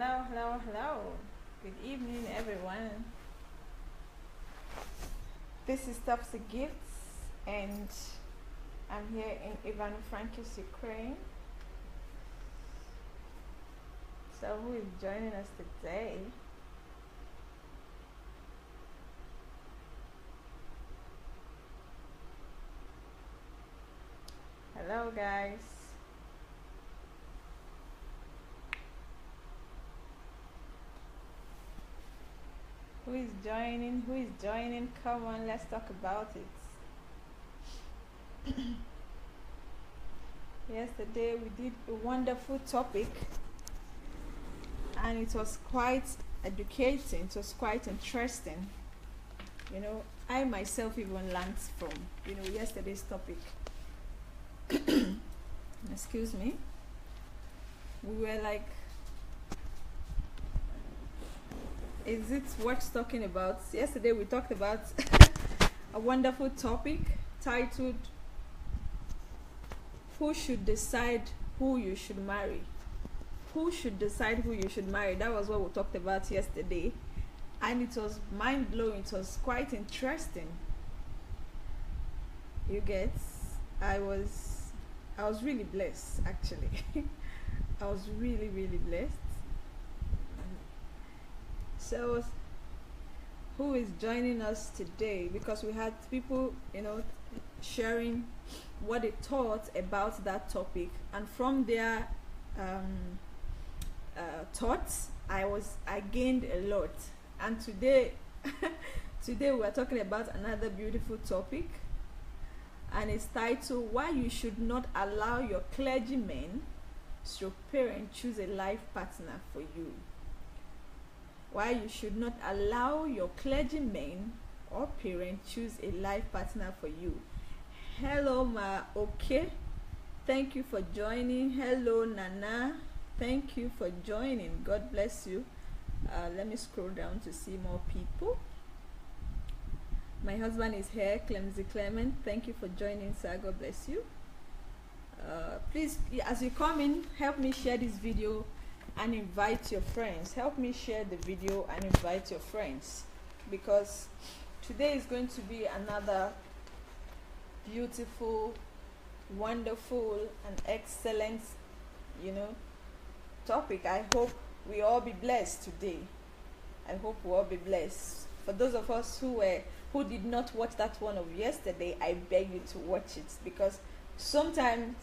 Hello, hello, hello. Good evening, everyone. This is Topsy Gifts, and I'm here in Ivano-Frankivsk, Ukraine. So, who is joining us today? Hello, guys. Who is joining? Who is joining? Come on, let's talk about it. Yesterday we did a wonderful topic, and it was quite educating. It was quite interesting. I myself even learned from yesterday's topic. Excuse me. We were like, is it worth talking about? Yesterday we talked about a wonderful topic titled, who should decide who you should marry? Who should decide who you should marry? That was what we talked about yesterday, and it was mind-blowing. It was quite interesting. You get, I was really blessed, actually. I was really blessed. So, who is joining us today? Because we had people, sharing what they thought about that topic, and from their thoughts, I gained a lot. And today, today we are talking about another beautiful topic, and it's titled, "Why you should not allow your clergymen, your parents, choose a life partner for you." Why you should not allow your clergymen or parents choose a life partner for you. Hello, Ma. Okay, thank you for joining. Hello, Nana. Thank you for joining. God bless you. Let me scroll down to see more people. My husband is here, Clemsy Clement. Thank you for joining, sir. God bless you. Please, as you come in, help me share this video and invite your friends. Help me share the video and invite your friends, because today is going to be another beautiful, wonderful, and excellent topic. I hope we all be blessed today. I hope we all be blessed. For those of us who did not watch that one of yesterday, I beg you to watch it, because sometimes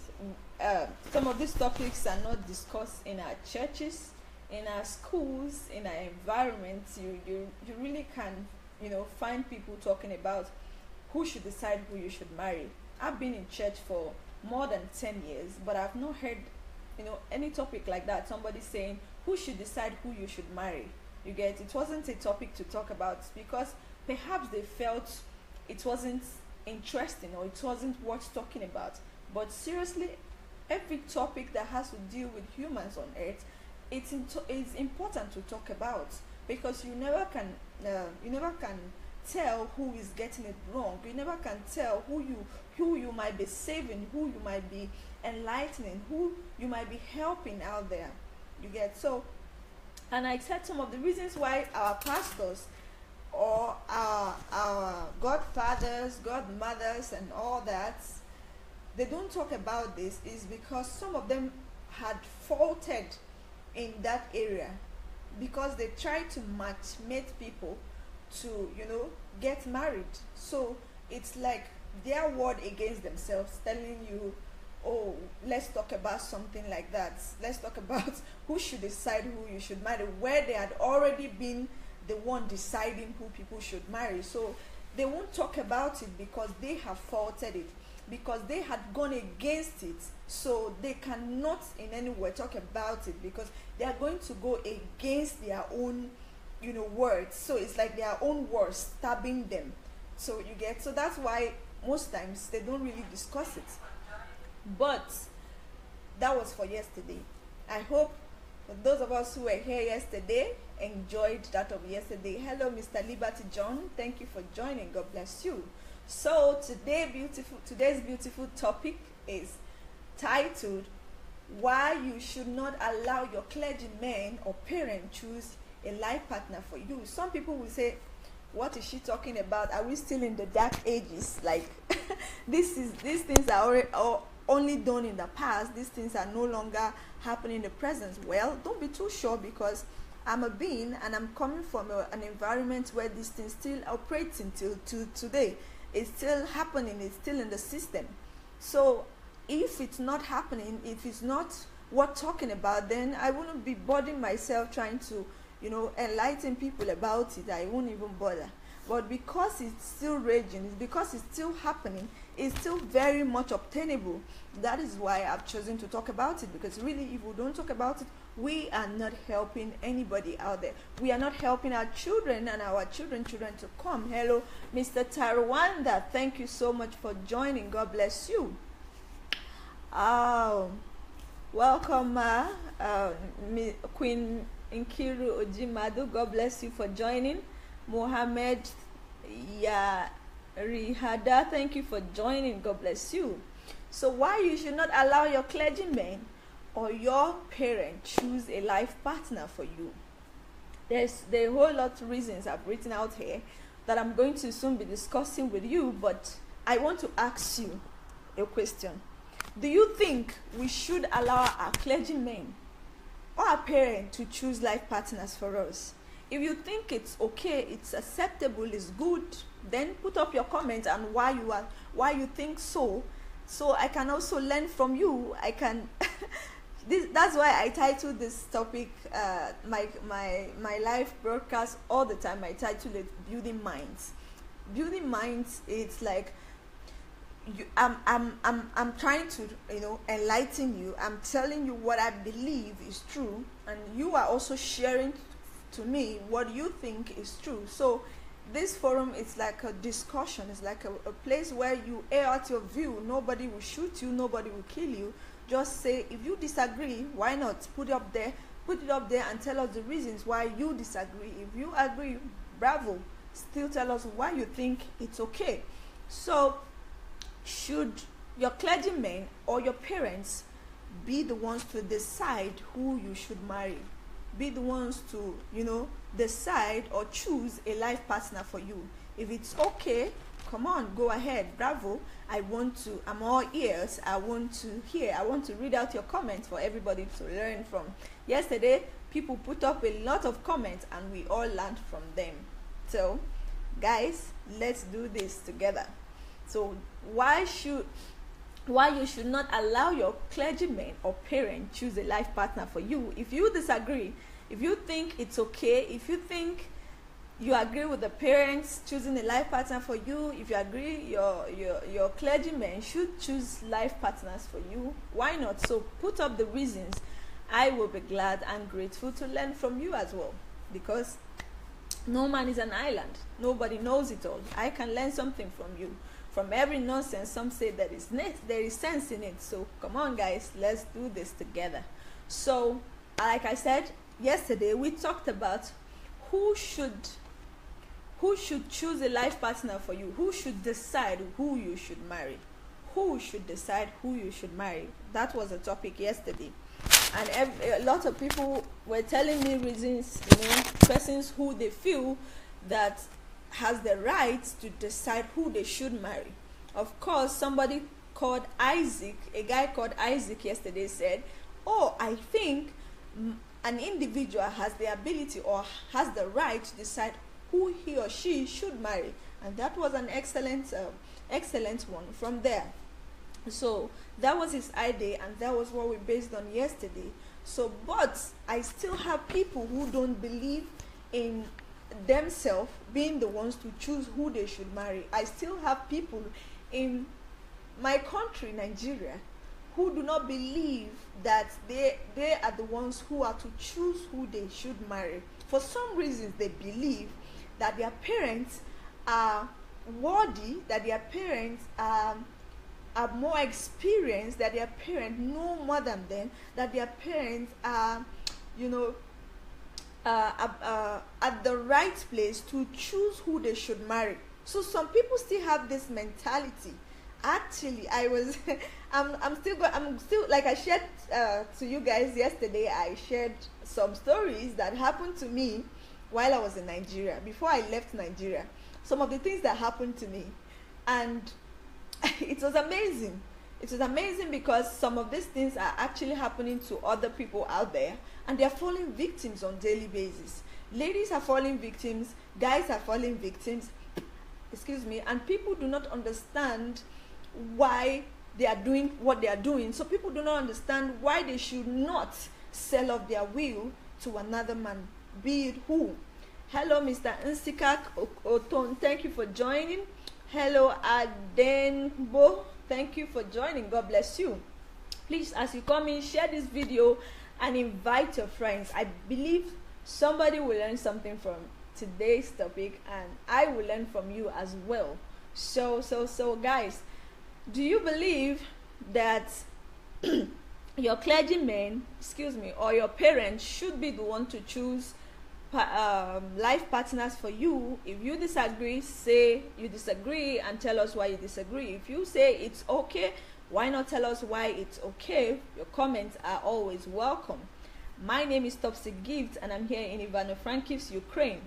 some of these topics are not discussed in our churches, in our schools, in our environments. You really can find people talking about who should decide who you should marry. I've been in church for more than 10 years, but I've not heard any topic like that, somebody saying who should decide who you should marry. You get, it wasn't a topic to talk about, because perhaps they felt it wasn't interesting or it wasn't worth talking about. But seriously, every topic that has to deal with humans on earth, it's important to talk about, because you never can tell who is getting it wrong. You never can tell who you might be saving, who you might be enlightening, who you might be helping out there. You get, so, and I said some of the reasons why our pastors or our godfathers, godmothers, and all that, they don't talk about this, is because some of them had faltered in that area, because they tried to matchmake people to get married. So it's like their word against themselves, telling you, oh, let's talk about something like that. Let's talk about who should decide who you should marry, where they had already been the one deciding who people should marry. So they won't talk about it because they have faulted it, because they had gone against it. So they cannot in any way talk about it, because they are going to go against their own words. So it's like their own words stabbing them. So you get, so that's why most times they don't really discuss it. But that was for yesterday. I hope for those of us who were here yesterday enjoyed that of yesterday. Hello, Mr. Liberty John. Thank you for joining. God bless you. So today's beautiful topic is titled, why you should not allow your clergyman or parent choose a life partner for you. Some people will say, what is she talking about? Are we still in the dark ages? Like these things are only done in the past. These things are no longer happening in the present. Well, don't be too sure, because I'm a being and I'm coming from an environment where these things still operates until today. It's still happening. It's still in the system. So if it's not happening, if it's not worth talking about, then I wouldn't be bothering myself trying to, enlighten people about it. I won't even bother. But because it's still raging, it's because it's still happening, it's still very much obtainable. That is why I've chosen to talk about it, because really, if we don't talk about it, we are not helping anybody out there. We are not helping our children and our children to come. Hello, Mr. Tarwanda. Thank you so much for joining. God bless you. Welcome, Queen Nkiru Ojimadu. God bless you for joining. Mohammed Yarihada, thank you for joining. God bless you. So why you should not allow your clergyman or your parent choose a life partner for you? There are a whole lot of reasons I've written out here that I'm going to soon be discussing with you, but I want to ask you a question. Do you think we should allow our clergymen or our parents to choose life partners for us? If you think it's okay, it's acceptable, it's good, then put up your comment on why you think so I can also learn from you. I can that's why I titled this topic my live broadcast all the time. I title it Building Minds. Building Minds, it's like I'm trying to enlighten you. I'm telling you what I believe is true, and you are also sharing to me what you think is true. So this forum is like a discussion. It's like a place where you air out your view. Nobody will shoot you, nobody will kill you. Just say, if you disagree, why not put it up there and tell us the reasons why you disagree. If you agree, bravo, still tell us why you think it's okay. So should your clergymen or your parents be the ones to decide who you should marry? Be the ones to, decide or choose a life partner for you. If it's okay, come on, go ahead, bravo. I'm all ears. I want to hear. I want to read out your comments for everybody to learn from. Yesterday, people put up a lot of comments and we all learned from them. So, guys, let's do this together. So, why you should not allow your clergyman or parent choose a life partner for you? If you disagree, if you think it's okay, if you think you agree with the parents choosing a life partner for you, if you agree your clergyman should choose life partners for you, why not? So put up the reasons. I will be glad and grateful to learn from you as well, because no man is an island. Nobody knows it all. I can learn something from you. From every nonsense, some say there is sense in it. So come on, guys, let's do this together. So, like I said yesterday, we talked about who should choose a life partner for you. Who should decide who you should marry? Who should decide who you should marry? That was the topic yesterday. And a lot of people were telling me reasons, persons who they feel that has the right to decide who they should marry. Of course, somebody called Isaac, a guy called Isaac yesterday said, I think an individual has the ability or has the right to decide who he or she should marry. And that was an excellent one from there. So that was his idea, and that was what we based on yesterday. So, but I still have people who don't believe in themselves being the ones to choose who they should marry. I still have people in my country, Nigeria, who do not believe that they are the ones who are to choose who they should marry. For some reasons, they believe that their parents are worthy, that their parents are more experienced, that their parents know more than them, that their parents are, at the right place to choose who they should marry. So some people still have this mentality, Actually, I was I'm still, like I shared to you guys yesterday. I shared some stories that happened to me while I was in Nigeria, before I left Nigeria. Some of the things that happened to me, and it was amazing. It was amazing because some of these things are actually happening to other people out there, and they are falling victims on daily basis. Ladies are falling victims, guys are falling victims, excuse me, and people do not understand why they are doing what they are doing. So people do not understand why they should not sell off their will to another man, be it who. Hello, Mr. Nsikak Oton, thank you for joining. Hello, Adenbo, thank you for joining. God bless you. Please, as you come in, share this video and invite your friends. I believe somebody will learn something from today's topic, and I will learn from you as well. So guys, do you believe that your clergymen, excuse me, or your parents should be the one to choose life partners for you? If you disagree, say you disagree and tell us why you disagree. If you say it's okay, why not tell us why it's okay? Your comments are always welcome. My name is Topsy Gift, and I'm here in Ivano-Frankivsk, Ukraine.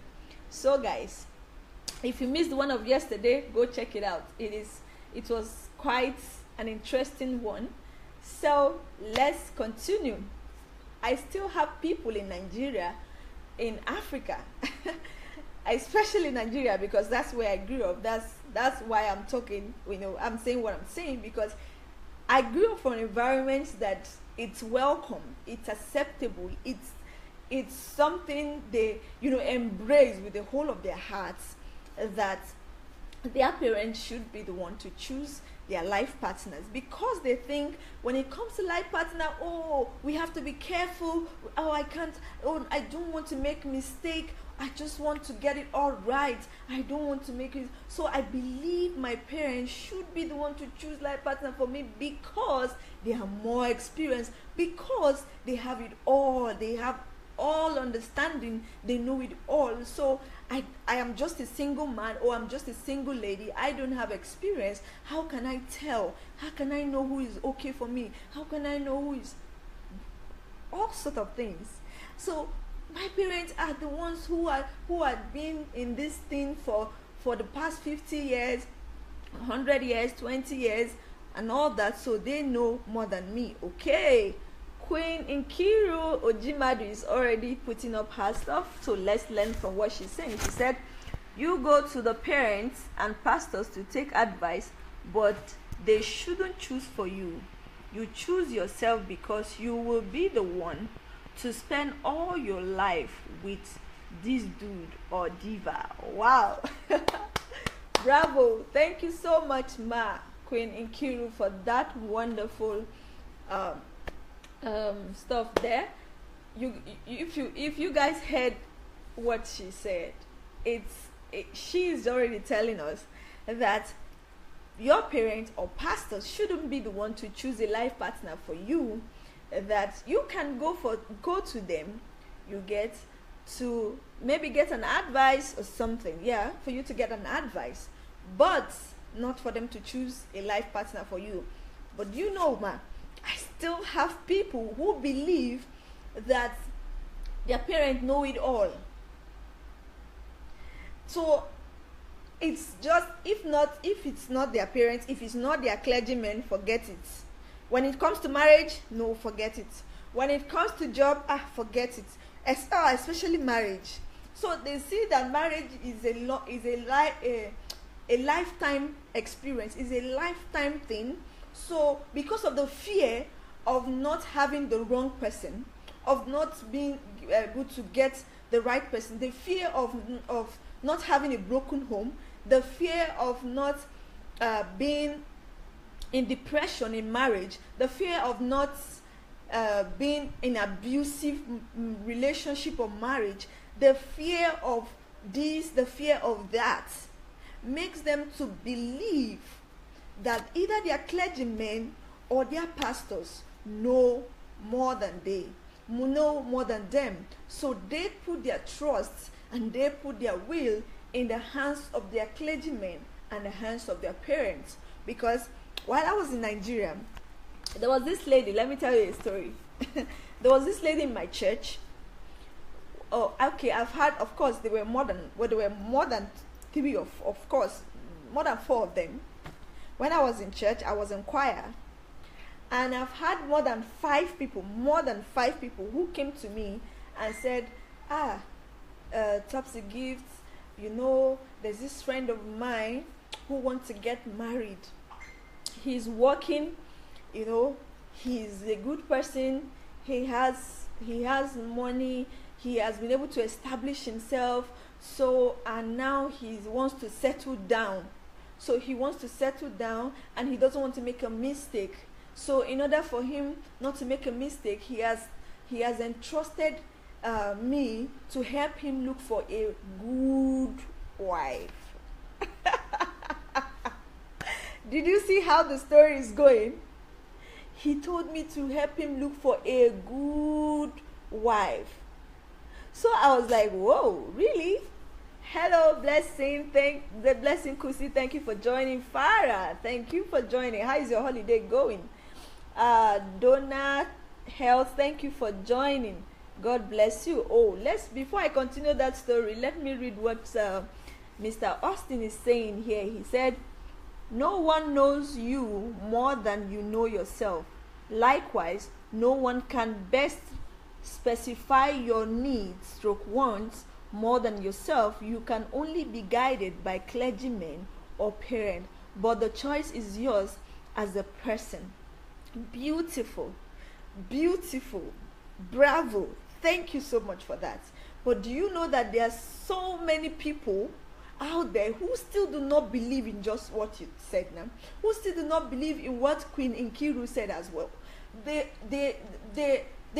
So guys, if you missed one of yesterday, go check it out. It was quite an interesting one. So let's continue. I still have people in Nigeria, in Africa, especially Nigeria, because that's where I grew up. That's why I'm talking, I'm saying what I'm saying, because I grew up from environments that it's welcome, it's acceptable, it's something they embrace with the whole of their hearts, that their parents should be the one to choose their life partners, because they think when it comes to life partner, oh, we have to be careful, oh, I don't want to make a mistake, I just want to get it all right, I don't want to make it. So I believe my parents should be the one to choose life partner for me, because they are more experienced, because they have it all, they have all understanding, they know it all. So I am just a single man, or I'm just a single lady, I don't have experience. How can I tell? How can I know who is okay for me? How can I know who is, all sort of things. So my parents are the ones who had been in this thing for the past 50 years, 100 years, 20 years, and all that, so they know more than me. Okay, Queen Nkiru Ojimadu is already putting up her stuff, so let's learn from what she's saying. She said, you go to the parents and pastors to take advice, but they shouldn't choose for you. You choose yourself, because you will be the one to spend all your life with this dude or diva. Wow. Bravo. Thank you so much, Queen Nkiru, for that wonderful stuff there. If you guys heard what she said, she is already telling us that your parents or pastors shouldn't be the one to choose a life partner for you, that you can go to them, you get to maybe get an advice or something, yeah, for you to get an advice, but not for them to choose a life partner for you. But I still have people who believe that their parents know it all. So it's just, if it's not their parents, if it's not their clergymen, forget it. When it comes to marriage, no, forget it. When it comes to job, forget it. Especially marriage. So they see that marriage is a lifetime experience, is a lifetime thing. So because of the fear of not having the wrong person, of not being able to get the right person, the fear of not having a broken home, the fear of not being in depression in marriage, the fear of not being in abusive relationship or marriage, the fear of this, the fear of that, makes them to believe that either their clergymen or their pastors know more than them. So they put their trust and they put their will in the hands of their clergymen and the hands of their parents, because while I was in Nigeria, there was this lady. Let me tell you a story. There was this lady in my church. Oh, okay. I've had, of course, there were more than three of course, more than four of them. When I was in church, I was in choir, and I've had more than five people who came to me and said, Topsy Gifts, there's this friend of mine who wants to get married. He's working, he's a good person, he has money, he has been able to establish himself, and now he wants to settle down. So he wants to settle down, and he doesn't want to make a mistake. So in order for him not to make a mistake, he has entrusted me to help him look for a good wife. Did you see how the story is going? He told me to help him look for a good wife. So I was like, whoa, really? Hello, Blessing. The Blessing Kusi, thank you for joining. Farah, thank you for joining. How is your holiday going? Donna Health, thank you for joining. God bless you. Before I continue that story, let me read what Mr. Austin is saying here. He said, no one knows you more than you know yourself. Likewise, no one can best specify your needs / wants more than yourself. You can only be guided by clergymen or parents, but the choice is yours as a person. Beautiful, beautiful, bravo. Thank you so much for that. But do you know that there are so many people out there who still do not believe in just what you said now, who still do not believe in what Queen Nkiru said as well. They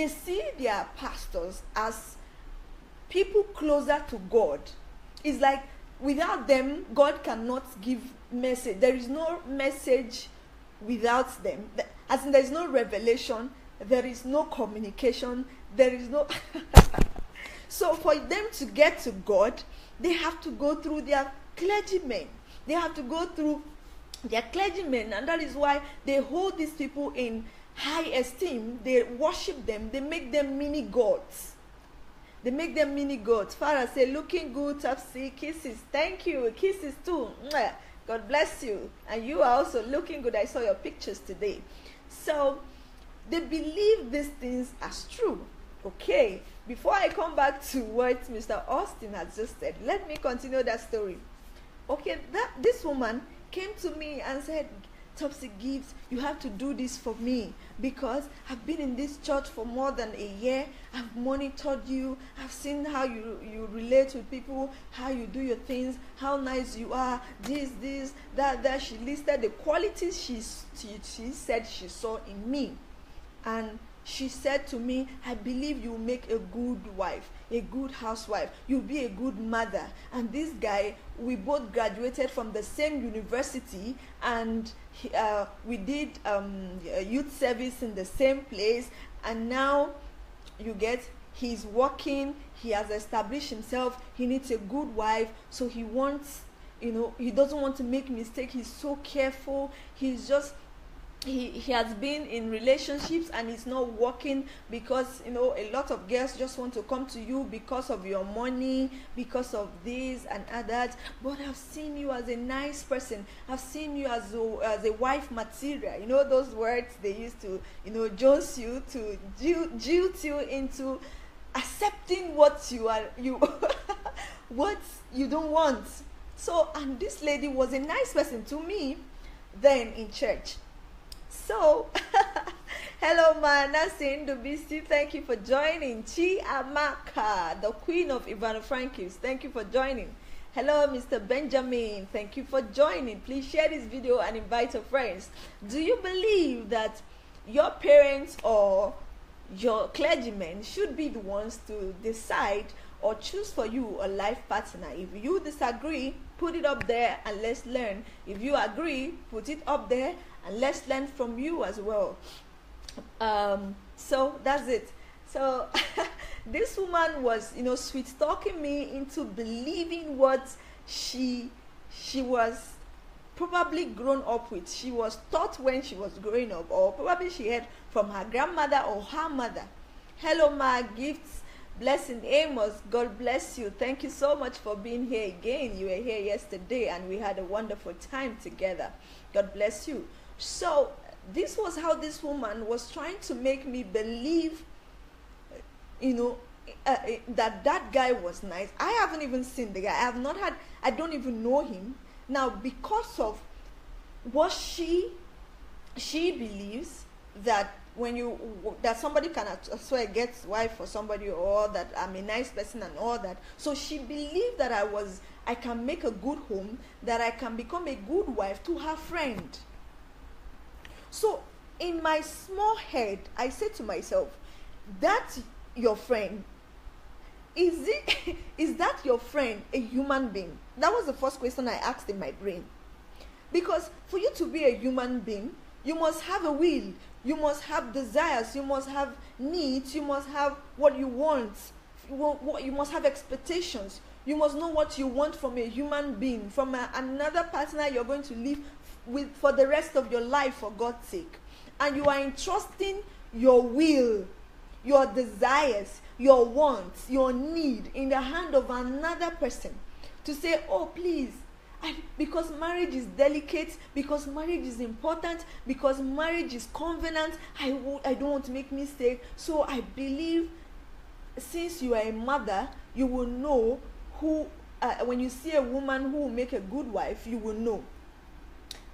see their pastors as people closer to God. It's like without them, God cannot give message. There is no message without them. As in, there is no revelation, there is no communication, there is no so for them to get to God, they have to go through their clergymen. They have to go through their clergymen, and that is why they hold these people in high esteem. They worship them. They make them mini gods. Farah say, looking good, Topsy, kisses. Thank you. Kisses too. Mwah. God bless you. And you are also looking good. I saw your pictures today. So they believe these things as true. Okay, before I come back to what Mr. Austin has just said, let me continue that story. Okay, this woman came to me and said, Topsy Gibbs, you have to do this for me because I've been in this church for more than a year. I've monitored you. I've seen how you relate with people, how you do your things, how nice you are, this, that. She listed the qualities she said she saw in me. And she said to me, I believe you will make a good wife, a good housewife. You'll be a good mother. And this guy, we both graduated from the same university, and we did youth service in the same place. And now he's working, he has established himself, he needs a good wife. So he wants, he doesn't want to make mistakes. He's so careful. He's just, he has been in relationships and it's not working because a lot of girls just want to come to you because of your money, because of this and that. But I've seen you as a nice person. I've seen you as a wife material. Those words they used to jolt you, to jilt you into accepting what what you don't want. So, and this lady was a nice person to me then in church. So, hello, Manasin Dubisi, thank you for joining. Chi Amaka, the queen of Ivano-Frankivsk, thank you for joining. Hello, Mr. Benjamin, thank you for joining. Please share this video and invite your friends. Do you believe that your parents or your clergymen should be the ones to decide or choose for you a life partner? If you disagree, put it up there and let's learn. If you agree, put it up there and let's learn from you as well. So that's it. So this woman was, sweet talking me into believing what she was probably grown up with. She was taught when she was growing up, or probably she heard from her grandmother or her mother. Hello, Ma. Gifts, blessing, Amos. God bless you. Thank you so much for being here again. You were here yesterday and we had a wonderful time together. God bless you. So this was how this woman was trying to make me believe, that guy was nice. I haven't even seen the guy. I don't even know him. Now, because of what she believes that that somebody can swear gets wife for somebody, or that I'm a nice person and all that. So she believed that I can make a good home, that I can become a good wife to her friend. So in my small head, I said to myself, that's your friend. Is that your friend a human being? That was the first question I asked in my brain. Because for you to be a human being, you must have a will, you must have desires, you must have needs, you must have what you want, you must have expectations, you must know what you want from a human being, from another partner you're going to live with for the rest of your life, for God's sake. And you are entrusting your will, your desires, your wants, your need in the hand of another person to say, oh please, because marriage is delicate, because marriage is important, because marriage is covenant, I don't want to make mistake. So I believe, since you are a mother, you will know who, when you see a woman who will make a good wife, you will know.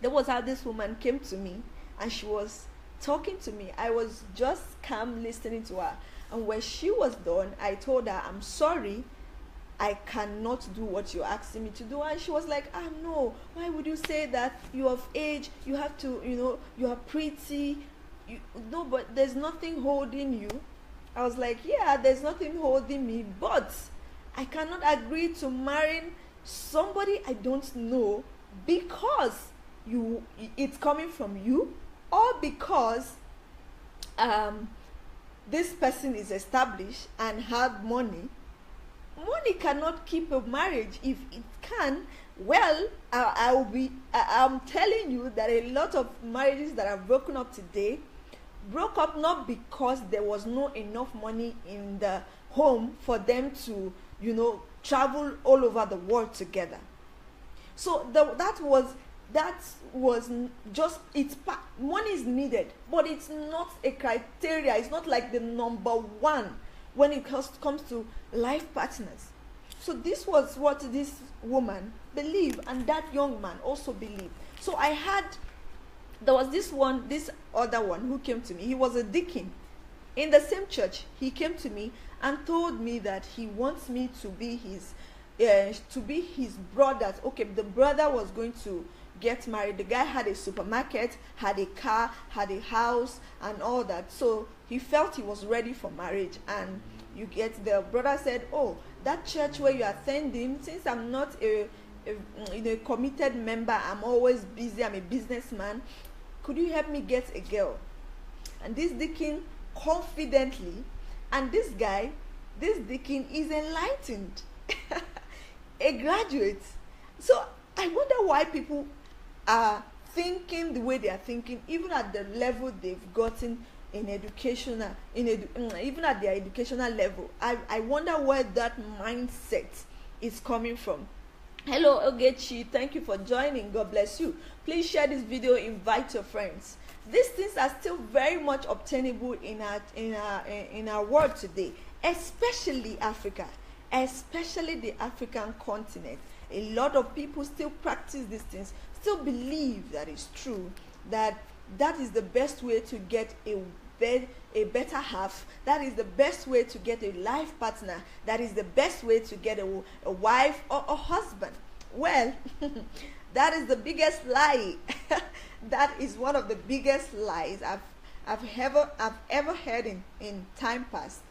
That was how this woman came to me, and she was talking to me. I was just calm listening to her. And when she was done, I told her, I'm sorry, I cannot do what you're asking me to do. And she was like, no, why would you say that? You're of age, you have to, you are pretty. No, but there's nothing holding you. I was like, yeah, there's nothing holding me, but I cannot agree to marrying somebody I don't know because it's coming from you, or because this person is established and have money. Money cannot keep a marriage. If it can, well, I'm telling you that a lot of marriages that are broken up today broke up not because there was not enough money in the home for them to, travel all over the world together. So that was just, money is needed, but it's not a criteria. It's not like the number one when it comes to life partners. So this was what this woman believed, and that young man also believed. So there was this other one who came to me. He was a deacon in the same church. He came to me and told me that he wants me to be his brother. Okay, the brother was going to get married. The guy had a supermarket, had a car, had a house, and all that. So he felt he was ready for marriage. And the brother said, oh, that church where you are attending, since I'm not a committed member, I'm always busy, I'm a businessman, could you help me get a girl? And this deacon confidently, and this deacon is enlightened, a graduate. So I wonder why people are thinking the way they are thinking, even at the level they've gotten in educational, even at their educational level. I wonder where that mindset is coming from. Hello Ogechi, thank you for joining. God bless you. Please share this video, invite your friends. These things are still very much obtainable in our world today, especially Africa, especially the African continent. A lot of people still practice these things, still believe that it's true, that is the best way to get a better half, that is the best way to get a life partner, that is the best way to get a wife or a husband. Well, that is the biggest lie. That is one of the biggest lies I've ever heard in time past,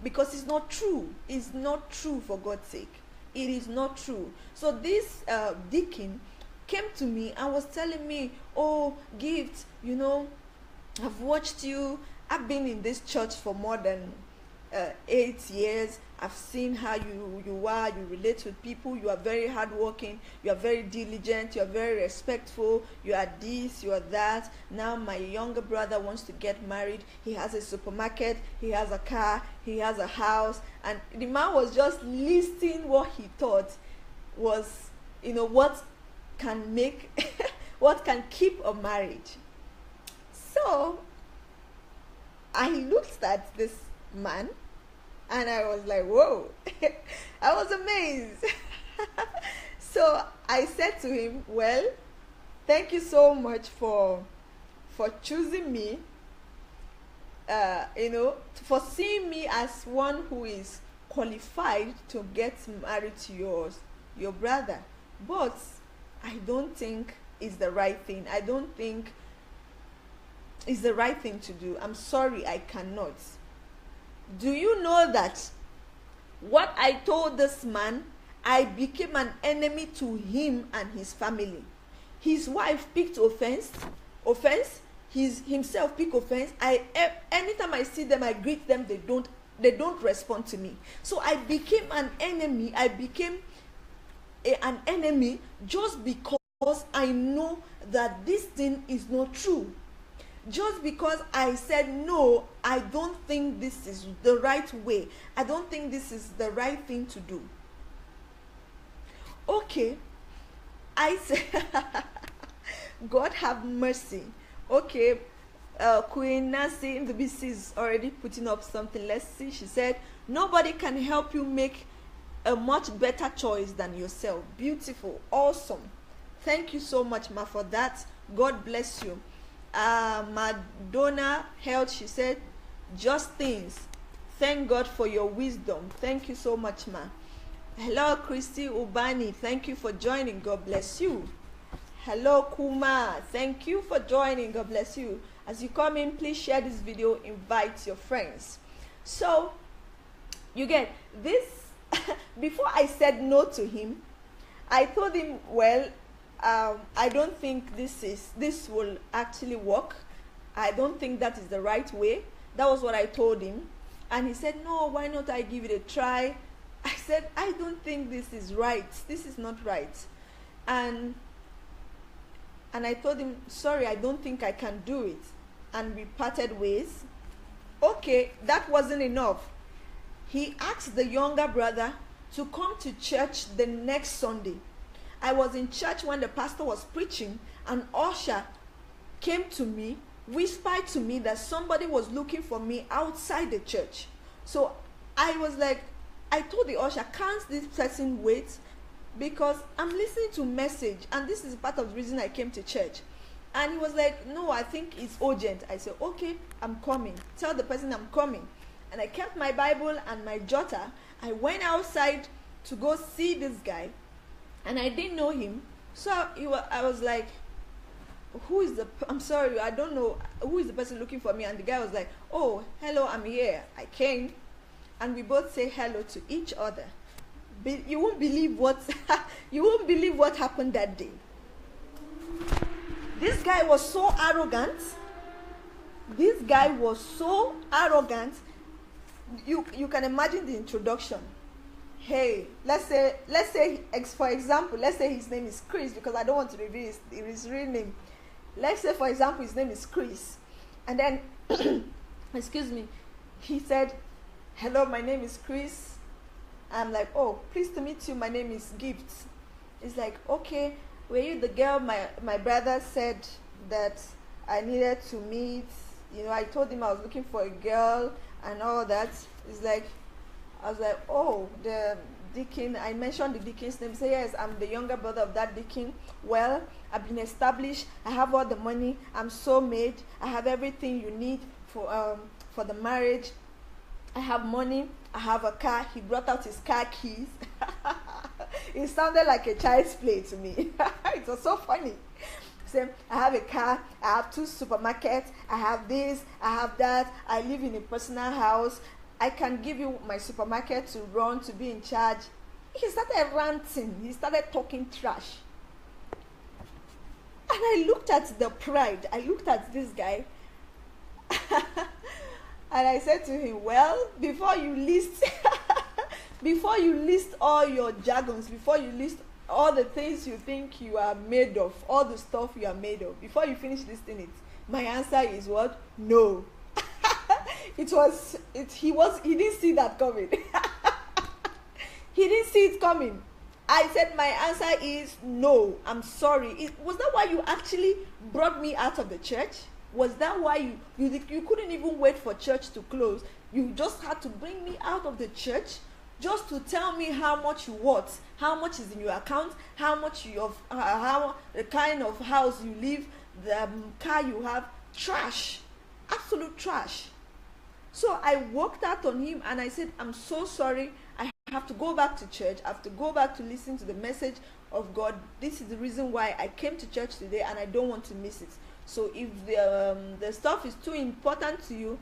because it's not true. It's not true, for God's sake. It is not true. So this deacon came to me and was telling me, oh, Gift, I've watched you. I've been in this church for more than 8 years. I've seen how you are, you relate with people, you are very hardworking, you are very diligent, you are very respectful, you are this, you are that. Now my younger brother wants to get married. He has a supermarket, he has a car, he has a house. And the man was just listing what he thought was, what can make what can keep a marriage. So I looked at this man and I was like, whoa. I was amazed. So I said to him, well, thank you so much for choosing me, for seeing me as one who is qualified to get married to your brother. But I don't think it's the right thing. I don't think it's the right thing to do. I'm sorry, I cannot. Do you know that what I told this man, I became an enemy to him and his family. His wife picked offense. Himself picked offense. Anytime I see them, I greet them. They don't respond to me. So I became an enemy. I became an enemy just because I know that this thing is not true. Just because I said, no, I don't think this is the right way. I don't think this is the right thing to do. Okay. I said, God have mercy. Okay. Queen Nancy in the BC is already putting up something. Let's see. She said, nobody can help you make a much better choice than yourself. Beautiful. Awesome. Thank you so much, Ma, for that. God bless you. Madonna Health, she said, just things. Thank God for your wisdom. Thank you so much, Ma. Hello, Christy Ubani. Thank you for joining. God bless you. Hello, Kuma. Thank you for joining. God bless you. As you come in, please share this video. Invite your friends. So, you get this. Before I said no to him, I told him, well, I don't think this will actually work. I don't think that is the right way. That was what I told him. And he said, no, why not I give it a try? I said, I don't think this is right. This is not right. And I told him, sorry, I don't think I can do it. And we parted ways. Okay, that wasn't enough. He asked the younger brother to come to church the next Sunday. I was in church when the pastor was preaching, and usher came to me, whispered to me that somebody was looking for me outside the church. So I was like, I told the usher, can't this person wait? Because I'm listening to message, and this is part of the reason I came to church. And he was like, no, I think it's urgent. I said, okay, I'm coming. Tell the person I'm coming. And I kept my Bible and my jotter. I went outside to go see this guy. And I didn't know him. So I was like, I'm sorry, I don't know, who is the person looking for me? And the guy was like, oh, hello, I'm here. I came. And we both say hello to each other. You won't believe what happened that day. This guy was so arrogant. You can imagine the introduction. Hey, let's say, for example, let's say his name is Chris, because I don't want to reveal his real name. Let's say, for example, his name is Chris. And then, excuse me, he said, hello, my name is Chris. I'm like, oh, pleased to meet you, my name is Gift. It's like, okay, were you the girl my brother said that I needed to meet? I told him I was looking for a girl and all that. It's like, I was like, oh, the deacon. I mentioned the deacon's name. Say, yes, I'm the younger brother of that deacon. Well, I've been established. I have all the money. I'm so made. I have everything you need for the marriage. I have money. I have a car. He brought out his car keys. It sounded like a child's play to me. It was so funny. So, I have a car. I have 2 supermarkets. I have this. I have that. I live in a personal house. I can give you my supermarket to run, to be in charge. He started ranting. He started talking trash. And I looked at the pride. I looked at this guy. And I said to him, well, before you list before you list all your jargons, before you list all the things you think you are made of, all the stuff you are made of, before you finish listing it, my answer is what? No. He didn't see that coming. He didn't see it coming. I said my answer is no. I'm sorry. Was that why you actually brought me out of the church? Was that why you couldn't even wait for church to close? You just had to bring me out of the church just to tell me how much you worth, how much is in your account, how much how the kind of house you live, the car you have. Trash. Absolute trash. So I walked out on him and I said, I'm so sorry. I have to go back to church. I have to go back to listen to the message of God. This is the reason why I came to church today and I don't want to miss it. So if the stuff is too important to you,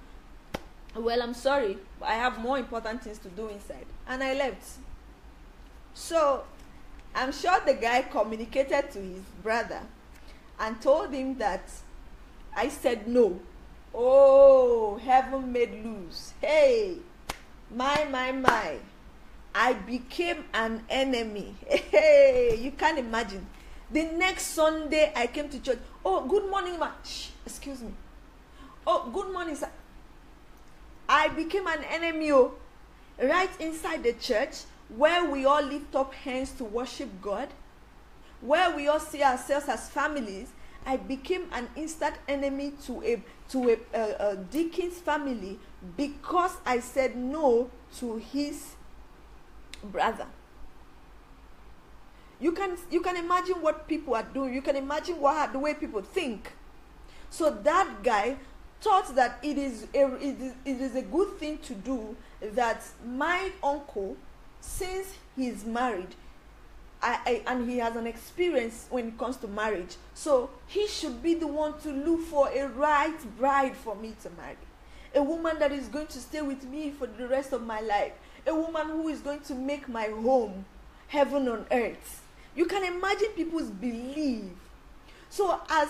well, I'm sorry, but I have more important things to do inside. And I left. So I'm sure the guy communicated to his brother and told him that I said no. Oh, heaven made loose. Hey, my. I became an enemy. Hey, you can't imagine. The next Sunday I came to church. Oh, good morning, ma. Shh, excuse me. Oh, good morning, sir. I became an enemy, right inside the church, where we all lift up hands to worship God, where we all see ourselves as families. I became an instant enemy to a deacon's family because I said no to his brother. You can imagine what people are doing. You can imagine the way people think. So that guy thought that it is a good thing to do, that my uncle, since he's married, and he has an experience when it comes to marriage, so he should be the one to look for a right bride for me to marry, a woman that is going to stay with me for the rest of my life, a woman who is going to make my home heaven on earth. You can imagine people's belief. So as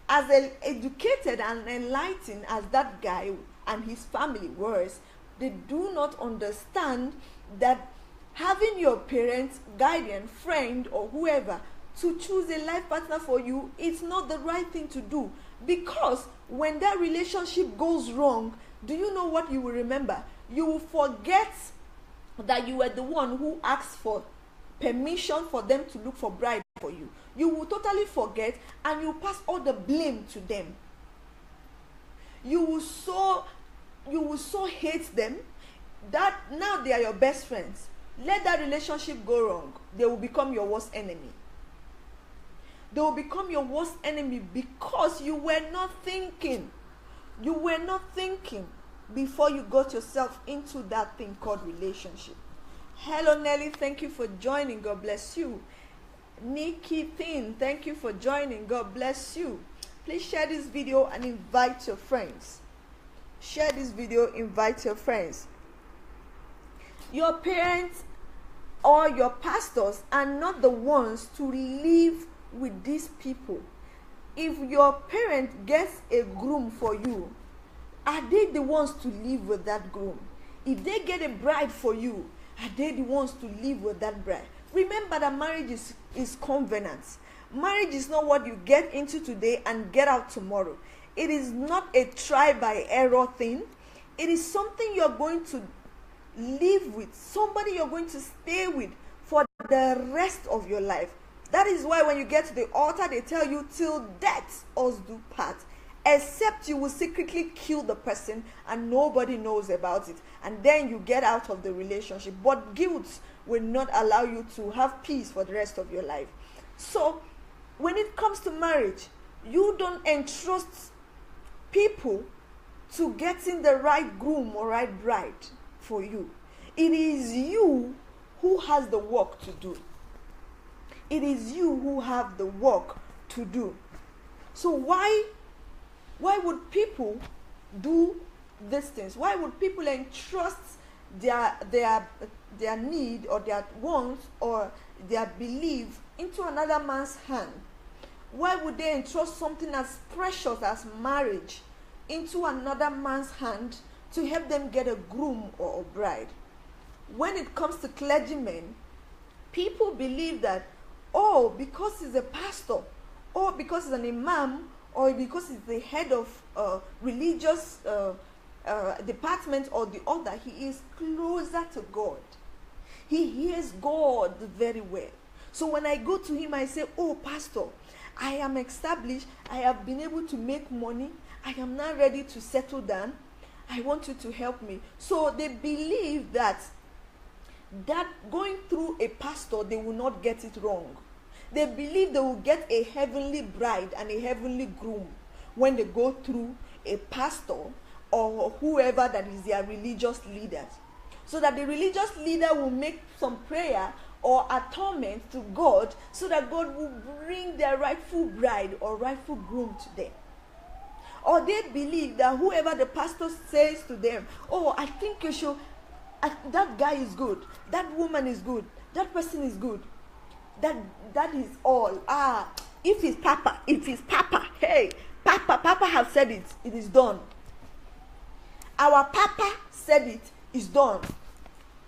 educated and enlightened as that guy and his family was, they do not understand that having your parents, guardian, friend, or whoever to choose a life partner for you is not the right thing to do. Because when that relationship goes wrong, do you know what you will remember? You will forget that you were the one who asked for permission for them to look for bride for you. You will totally forget and you pass all the blame to them. You will so hate them that now they are your best friends. Let that relationship go wrong. They will become your worst enemy. They will become your worst enemy because you were not thinking. You were not thinking before you got yourself into that thing called relationship. Hello Nelly, thank you for joining. God bless you. Nikki Thin, thank you for joining. God bless you. Please share this video and invite your friends. Share this video, invite your friends. Your parents or your pastors are not the ones to live with these people. If your parent gets a groom for you, are they the ones to live with that groom? If they get a bride for you, are they the ones to live with that bride? Remember that marriage is covenant. Marriage is not what you get into today and get out tomorrow. It is not a try by error thing. It is something you're going to live with, somebody you're going to stay with for the rest of your life. That is why when you get to the altar, they tell you, till death us do part. Except you will secretly kill the person and nobody knows about it. And then you get out of the relationship. But guilt will not allow you to have peace for the rest of your life. So when it comes to marriage, you don't entrust people to getting the right groom or right bride for you. It is you who has the work to do. It is you who have the work to do. So why would people do these things? Why would people entrust their need or their wants or their belief into another man's hand? Why would they entrust something as precious as marriage into another man's hand to help them get a groom or a bride. When it comes to clergymen, people believe that, oh, because he's a pastor, or because he's an imam, or because he's the head of religious department or the other, he is closer to God. He hears God very well. So when I go to him, I say, oh, pastor, I am established. I have been able to make money. I am now ready to settle down. I want you to help me. So they believe that going through a pastor, they will not get it wrong. They believe they will get a heavenly bride and a heavenly groom when they go through a pastor or whoever that is their religious leader. So that the religious leader will make some prayer or atonement to God, so that God will bring their rightful bride or rightful groom to them. Or they believe that whoever the pastor says to them, oh, I think you should, that guy is good, that woman is good, that person is good, that is all. If it's Papa, hey, Papa has said it, it is done. Our Papa said it, is done.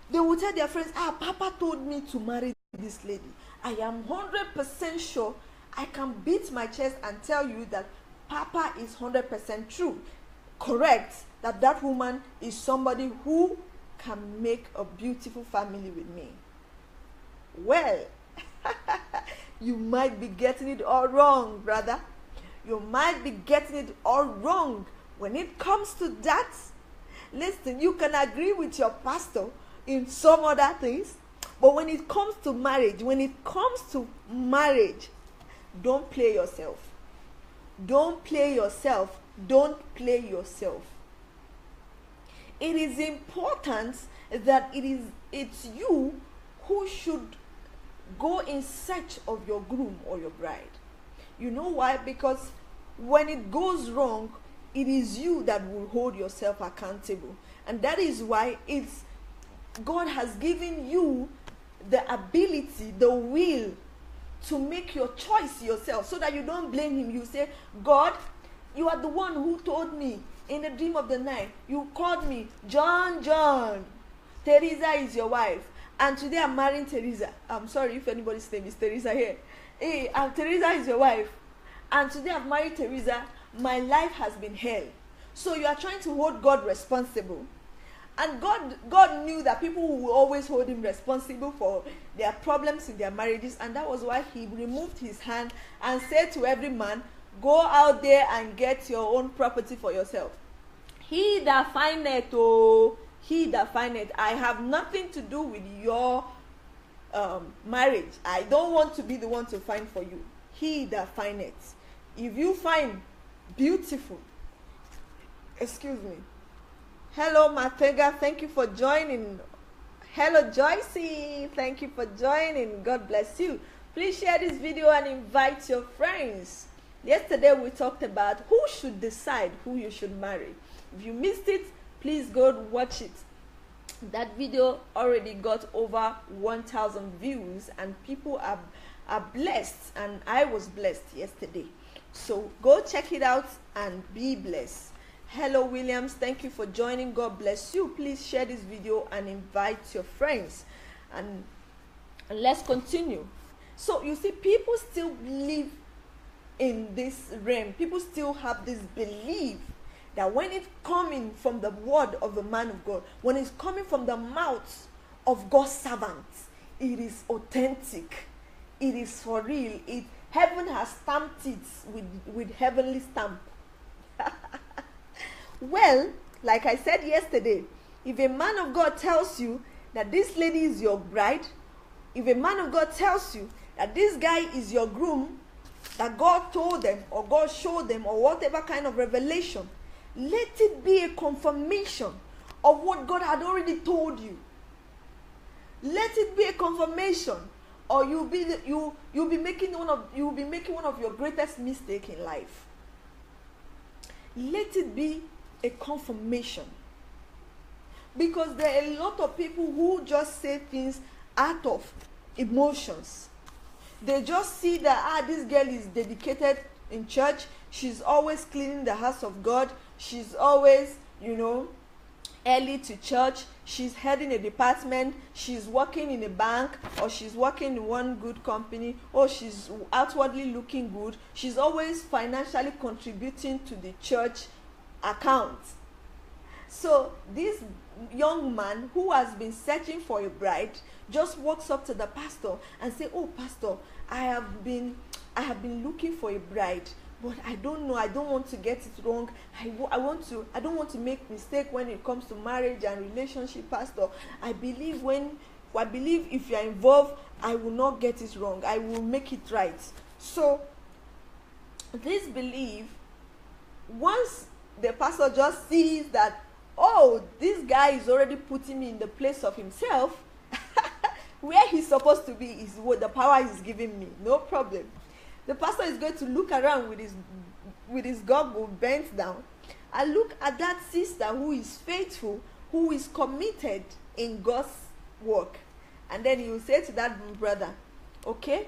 They will tell their friends, Papa told me to marry this lady. I am 100% sure. I can beat my chest and tell you that Papa is 100% true. Correct. That woman is somebody who can make a beautiful family with me. Well, you might be getting it all wrong, brother. You might be getting it all wrong. When it comes to that, listen, you can agree with your pastor in some other things, but when it comes to marriage, don't play yourself. Don't play yourself. Don't play yourself. It is important that it's you who should go in search of your groom or your bride. You know why? Because when it goes wrong, it is you that will hold yourself accountable. And that is why God has given you the ability, the will to make your choice yourself, so that you don't blame him. You say, God, you are the one who told me in the dream of the night. You called me, John, Teresa is your wife. And today I'm marrying Teresa. I'm sorry if anybody's name is Teresa here. Hey, Teresa is your wife. And today I've married Teresa. My life has been hell. So you are trying to hold God responsible. And God knew that people will always hold him responsible for their problems in their marriages. And that was why he removed his hand and said to every man, go out there and get your own property for yourself. He that findeth, I have nothing to do with your marriage. I don't want to be the one to find for you. He that findeth. If you find beautiful, excuse me. Hello, Matega. Thank you for joining. Hello, Joycey. Thank you for joining. God bless you. Please share this video and invite your friends. Yesterday, we talked about who should decide who you should marry. If you missed it, please go watch it. That video already got over 1,000 views, and people are blessed, and I was blessed yesterday. So go check it out and be blessed. Hello, Williams. Thank you for joining. God bless you. Please share this video and invite your friends. And let's continue. So you see, people still live in this realm. People still have this belief that when it's coming from the word of the man of God, when it's coming from the mouth of God's servants, it is authentic. It is for real. Heaven has stamped it with heavenly stamp. Well, like I said yesterday, if a man of God tells you that this lady is your bride, if a man of God tells you that this guy is your groom, that God told them or God showed them or whatever kind of revelation, let it be a confirmation of what God had already told you. Let it be a confirmation, or you'll be making one of your greatest mistakes in life. Let it be a confirmation, because there are a lot of people who just say things out of emotions. They just see that this girl is dedicated in church. She's always cleaning the house of God. She's always, early to church, she's heading a department, she's working in a bank, or she's working in one good company, or she's outwardly looking good, she's always financially contributing to the church account. So this young man who has been searching for a bride just walks up to the pastor and say, "Oh pastor, I have been looking for a bride, but I don't know, I don't want to get it wrong. I don't want to make mistake when it comes to marriage and relationship, pastor. I believe if you are involved, I will not get it wrong. I will make it right." So this belief, once the pastor just sees that, oh, this guy is already putting me in the place of himself, where he's supposed to be is what the power he's giving me, no problem. The pastor is going to look around with his goggle bent down and look at that sister who is faithful, who is committed in God's work. And then he will say to that brother, "Okay,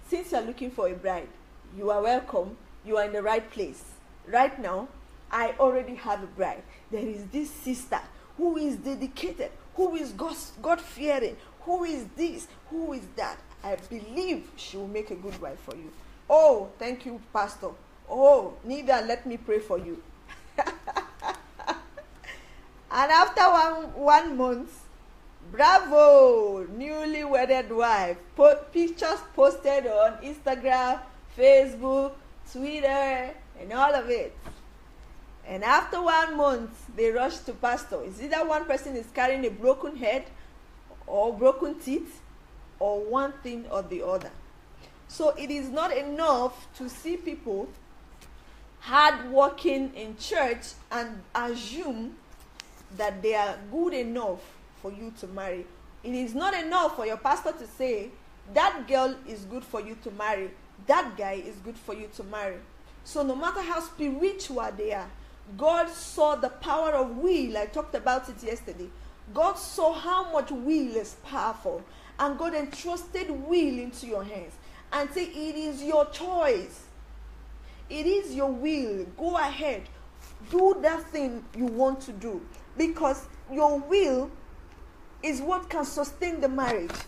since you are looking for a bride, you are welcome. You are in the right place. Right now, I already have a bride. There is this sister who is dedicated, who is God-fearing, who is this, who is that. I believe she will make a good wife for you." "Oh, thank you, pastor. Oh, Nida, let me pray for you." And after one month, bravo, newly wedded wife. Pictures posted on Instagram, Facebook, Twitter, and all of it. And after 1 month, they rush to pastor. Is either one person is carrying a broken head or broken teeth, or one thing or the other. So it is not enough to see people hard working in church and assume that they are good enough for you to marry. It is not enough for your pastor to say, "That girl is good for you to marry. That guy is good for you to marry." So no matter how spiritual they are, God saw the power of will. I talked about it yesterday. God saw how much will is powerful, and God entrusted will into your hands and say, "It is your choice. It is your will. Go ahead. Do that thing you want to do." Because your will is what can sustain the marriage.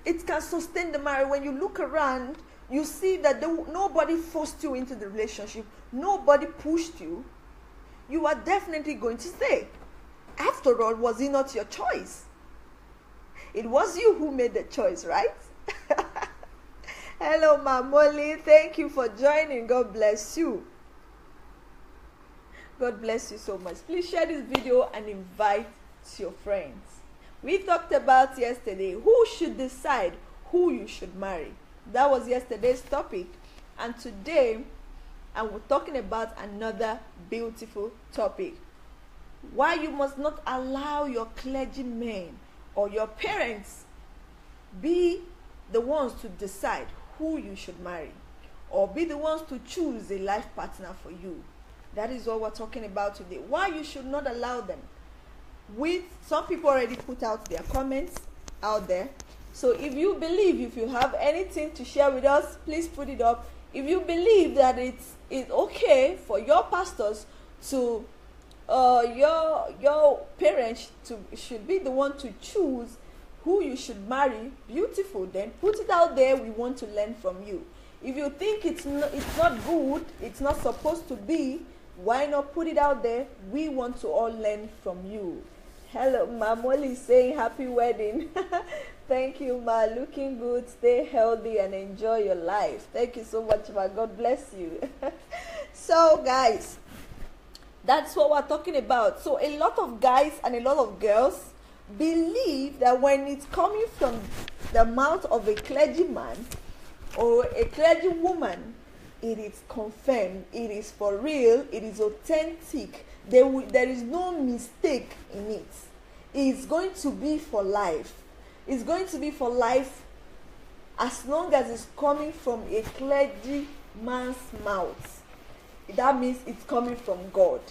It can sustain the marriage. When you look around, you see that nobody forced you into the relationship. Nobody pushed you. You are definitely going to stay. After all, was it not your choice? It was you who made the choice, right? Hello, Mamoli. Thank you for joining. God bless you. God bless you so much. Please share this video and invite your friends. We talked about yesterday who should decide who you should marry. That was yesterday's topic. And today, we're talking about another beautiful topic. Why you must not allow your clergymen or your parents be the ones to decide who you should marry, or be the ones to choose a life partner for you. That is what we're talking about today. Why you should not allow them. Some people already put out their comments out there. So if you have anything to share with us, please put it up. If you believe that it's okay for your pastors to your parents should be the one to choose who you should marry, beautiful, then put it out there. We want to learn from you. If you think it's not good, it's not supposed to be, why not put it out there? We want to all learn from you. Hello, Mamoli saying happy wedding. Thank you, Ma. Looking good. Stay healthy and enjoy your life. Thank you so much, Ma. God bless you. So, guys, that's what we're talking about. So a lot of guys and a lot of girls believe that when it's coming from the mouth of a clergyman or a clergywoman, it is confirmed, it is for real, it is authentic. There is no mistake in it. It's going to be for life. It's going to be for life as long as it's coming from a clergyman's mouth. That means it's coming from God.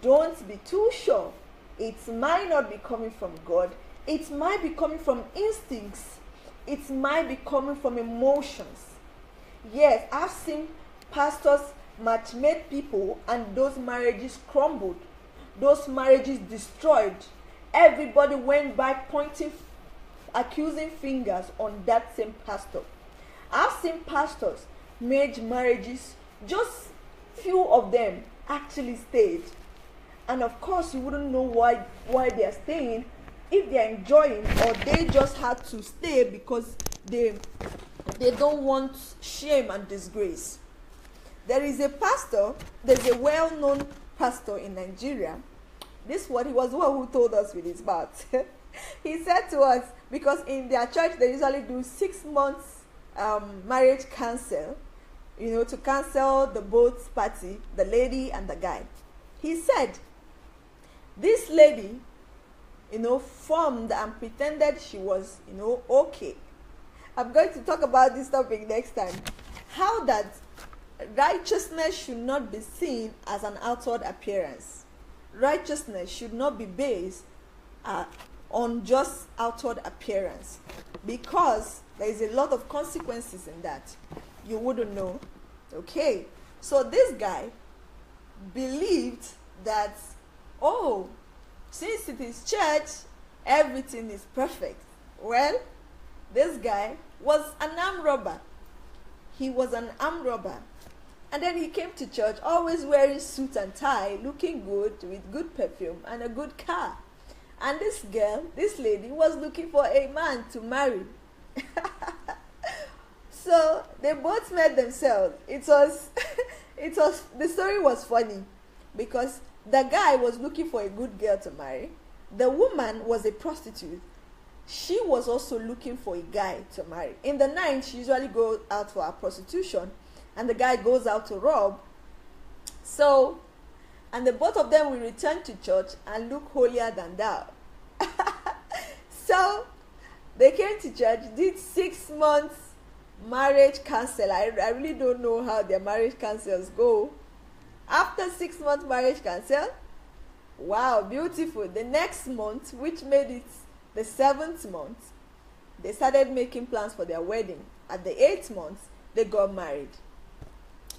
Don't be too sure. It might not be coming from God. It might be coming from instincts. It might be coming from emotions. Yes, I've seen pastors match-made people and those marriages crumbled those marriages destroyed. Everybody went back pointing accusing fingers on that same pastor. I've seen pastors made marriages, just few of them actually stayed. And of course, you wouldn't know why they're staying, if they're enjoying, or they just had to stay because they don't want shame and disgrace. There's a well-known pastor in Nigeria. He was the one who told us with his mouth. He said to us, because in their church they usually do 6 months marriage counsel, to cancel the both party, the lady and the guy. He said, this lady, formed and pretended she was, okay. I'm going to talk about this topic next time. How that righteousness should not be seen as an outward appearance. Righteousness should not be based on just outward appearance, because there is a lot of consequences in that. You wouldn't know. Okay, so this guy believed that, since it is church, everything is perfect. Well, this guy was an armed robber. He was an armed robber. And then he came to church always wearing suit and tie, looking good, with good perfume and a good car. And this lady was looking for a man to marry. So they both met themselves. The story was funny, because the guy was looking for a good girl to marry. The woman was a prostitute. She was also looking for a guy to marry. In the night, she usually goes out for her prostitution, and the guy goes out to rob. So, and the both of them will return to church and look holier than thou. So, they came to church, did 6 months marriage counsel. I really don't know how their marriage counsels go. After 6 months marriage counsel, wow, beautiful. The next month, which made it the 7th month, they started making plans for their wedding. At the 8th month, they got married.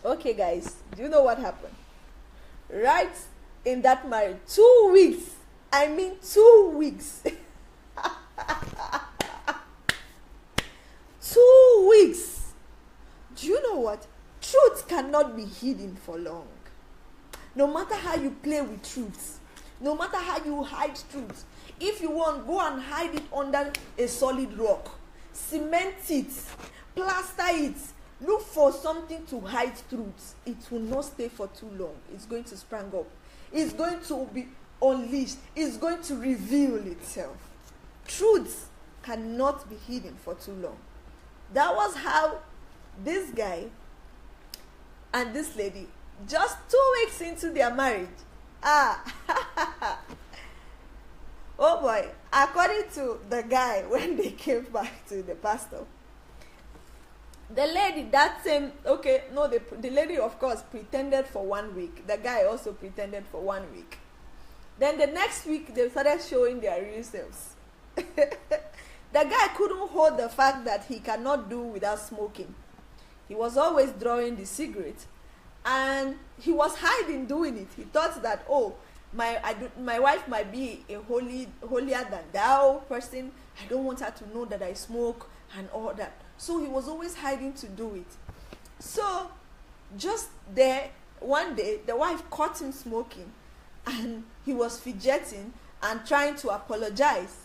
Okay, guys, do you know what happened? Right in that marriage, 2 weeks. I mean 2 weeks. 2 weeks. Do you know what? Truth cannot be hidden for long. No matter how you play with truth, no matter how you hide truth, if you want, go and hide it under a solid rock. Cement it, plaster it, look for something to hide truth. It will not stay for too long. It's going to spring up. It's going to be unleashed. It's going to reveal itself. Truth cannot be hidden for too long. That was how this guy and this lady, just 2 weeks into their marriage, oh boy, according to the guy, when they came back to the pastor, the lady, the lady of course pretended for 1 week. The guy also pretended for 1 week. Then the next week, they started showing their real selves. The guy couldn't hold the fact that he cannot do without smoking. He was always drawing the cigarette, and he was hiding doing it. He thought that, my wife might be a holier than thou person. I don't want her to know that I smoke and all that. So he was always hiding to do it. So just there, one day, the wife caught him smoking, and he was fidgeting and trying to apologize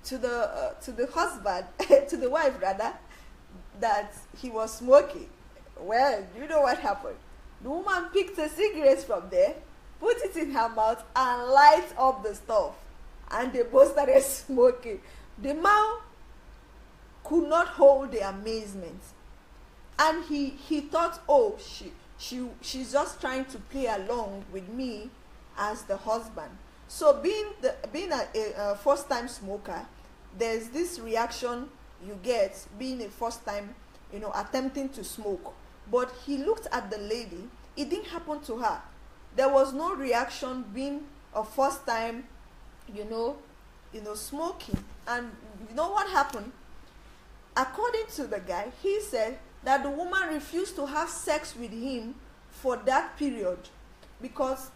to the husband, to the wife rather, that he was smoking. Well, you know what happened? The woman picked a cigarette from there, put it in her mouth, and light up the stuff. And they both started smoking. The man could not hold the amazement. And he thought, she's just trying to play along with me as the husband. So being a first-time smoker, there's this reaction you get being a first-time, attempting to smoke. But he looked at the lady. It didn't happen to her. There was no reaction being a first-time, smoking. And you know what happened? According to the guy, he said that the woman refused to have sex with him for that period because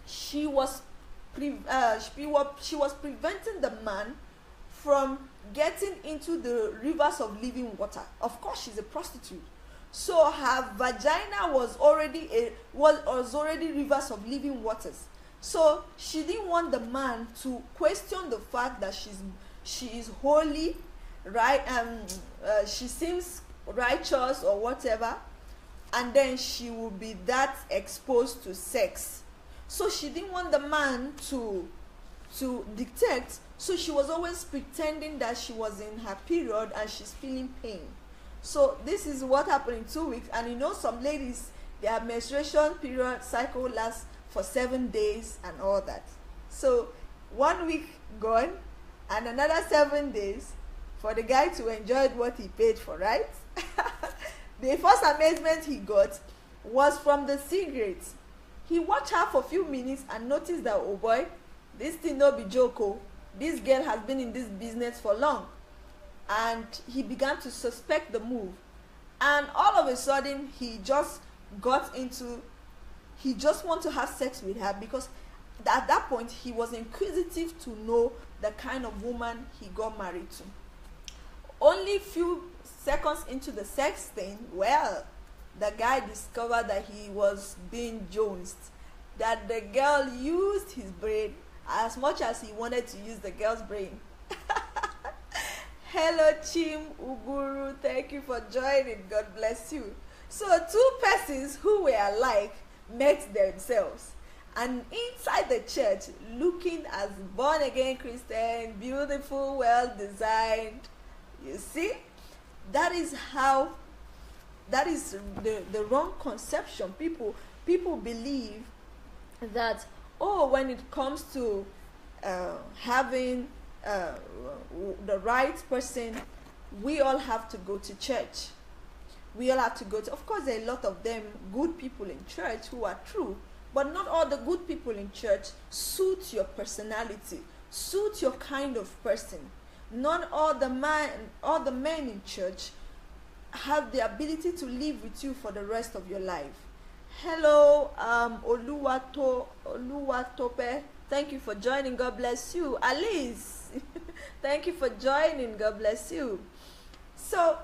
she was she was preventing the man from getting into the rivers of living water. Of course, she's a prostitute, so her vagina was already rivers of living waters. So she didn't want the man to question the fact that she is holy, right? She seems righteous or whatever, and then she will be that exposed to sex. So she didn't want the man to dictate. So she was always pretending that she was in her period and she's feeling pain. So this is what happened in 2 weeks. And you know, some ladies, their menstruation period cycle lasts for 7 days and all that. So 1 week gone and another 7 days for the guy to enjoy what he paid for, right? The first amazement he got was from the cigarettes. He watched her for a few minutes and noticed that, oh boy, this thing no be joke. Oh. This girl has been in this business for long. And he began to suspect the move. And all of a sudden, he just wanted to have sex with her, because at that point, he was inquisitive to know the kind of woman he got married to. Only few seconds into the sex thing, well, the guy discovered that he was being jonesed, that the girl used his brain as much as he wanted to use the girl's brain. Hello, Chim Uguru. Thank you for joining. God bless you. So 2 persons who were alike met themselves. And inside the church, looking as born-again Christian, beautiful, well-designed. You see? That is the wrong conception. People believe that, oh, when it comes to having the right person, we all have to go to church. We all have to go to, of course, there are a lot of them good people in church who are true, but not all the good people in church suit your personality, suit your kind of person. Not all the men in church have the ability to live with you for the rest of your life. Hello, Oluwatope. Thank you for joining. God bless you. Alice, thank you for joining. God bless you. So,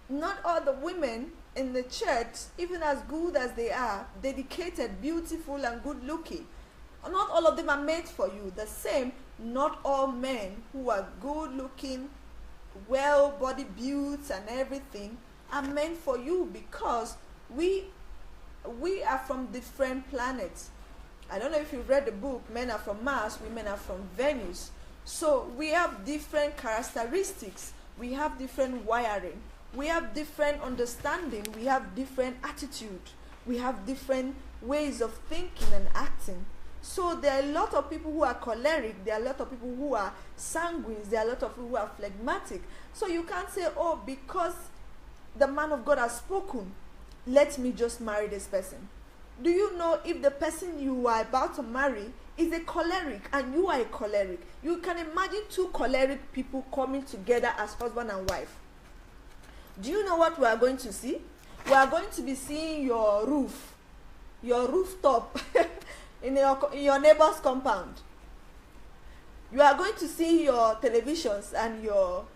not all the women in the church, even as good as they are, dedicated, beautiful, and good looking, not all of them are made for you. The same, not all men who are good looking, well body built and everything are meant for you, because we are from different planets. I don't know if you've read the book, Men Are From Mars, Women Are From Venus. So we have different characteristics. We have different wiring. We have different understanding. We have different attitude. We have different ways of thinking and acting. So there are a lot of people who are choleric. There are a lot of people who are sanguine. There are a lot of people who are phlegmatic. So you can't say, oh, because the man of God has spoken, let me just marry this person. Do you know if the person you are about to marry is a choleric and you are a choleric? You can imagine 2 choleric people coming together as husband and wife. Do you know what we are going to see? We are going to be seeing your rooftop in your neighbor's compound. You are going to see your televisions and your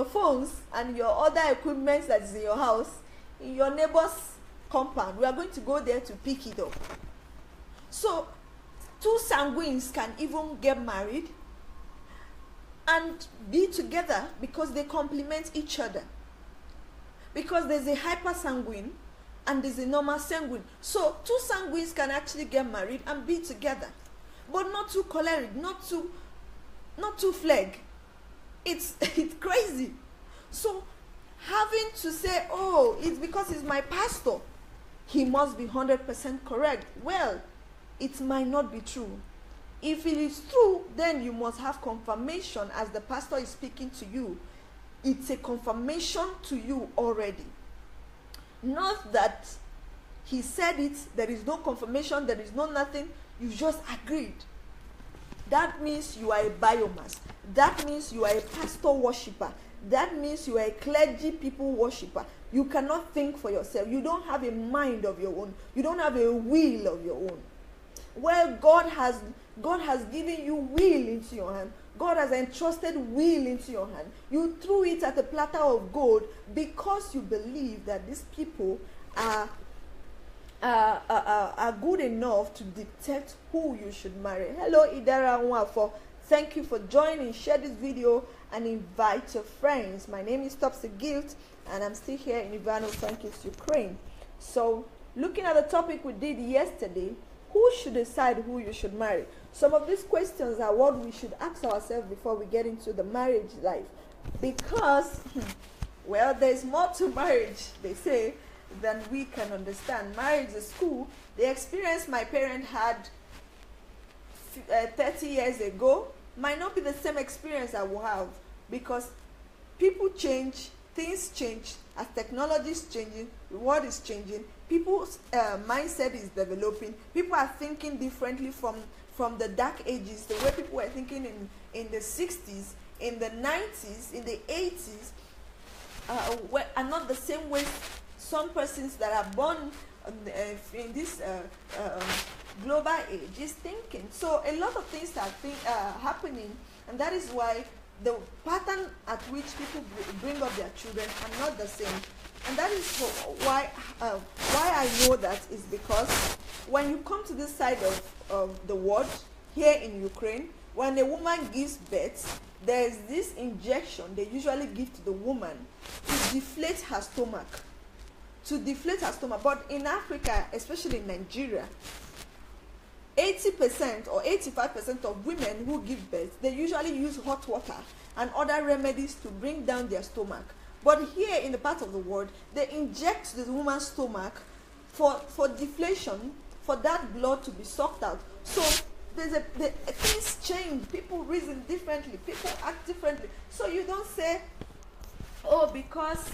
phones and your other equipment that is in your house in your neighbor's compound. We are going to go there to pick it up. So 2 sanguines can even get married and be together because they complement each other. Because there's a hypersanguine and there's a normal sanguine. So 2 sanguines can actually get married and be together. But not too choleric, not too phleg. It's crazy. So having to say, oh, it's because he's my pastor, he must be 100% correct. Well, it might not be true. If it is true, then you must have confirmation as the pastor is speaking to you. It's a confirmation to you already. Not that he said it, there is no confirmation, there is no nothing, you just agreed. That means you are a biomass. That means you are a pastor worshipper. That means you are a clergy people worshipper. You cannot think for yourself. You don't have a mind of your own. You don't have a will of your own. Well, God has God has given you will into your hand. God has entrusted will into your hand. You threw it at a platter of gold because you believe that these people are good enough to dictate who you should marry. Hello, Idara Nwafo. Thank you for joining. Share this video and invite your friends. My name is Topsy, and I'm still here in Ivano-Frankivsk, Ukraine. So, looking at the topic we did yesterday, who should decide who you should marry? Some of these questions are what we should ask ourselves before we get into the marriage life. Because, well, there's more to marriage, they say, than we can understand. Marriage is school. The experience my parent had 30 years ago might not be the same experience I will have, because people change, things change, as technology is changing, the world is changing, people's mindset is developing, people are thinking differently from the dark ages, the way people were thinking in the 60s, in the 90s, in the 80s, are not the same way some persons that are born in this global age is thinking. So a lot of things are happening, and that is why the pattern at which people bring up their children are not the same. And that is why I know that is because when you come to this side of the world, here in Ukraine, when a woman gives birth, there is this injection they usually give to the woman to deflate her stomach. But in Africa, especially in Nigeria, 80% or 85% of women who give birth, they usually use hot water and other remedies to bring down their stomach. But here in the part of the world, they inject the woman's stomach for deflation, for that blood to be sucked out. So things change. People reason differently. People act differently. So you don't say, oh, because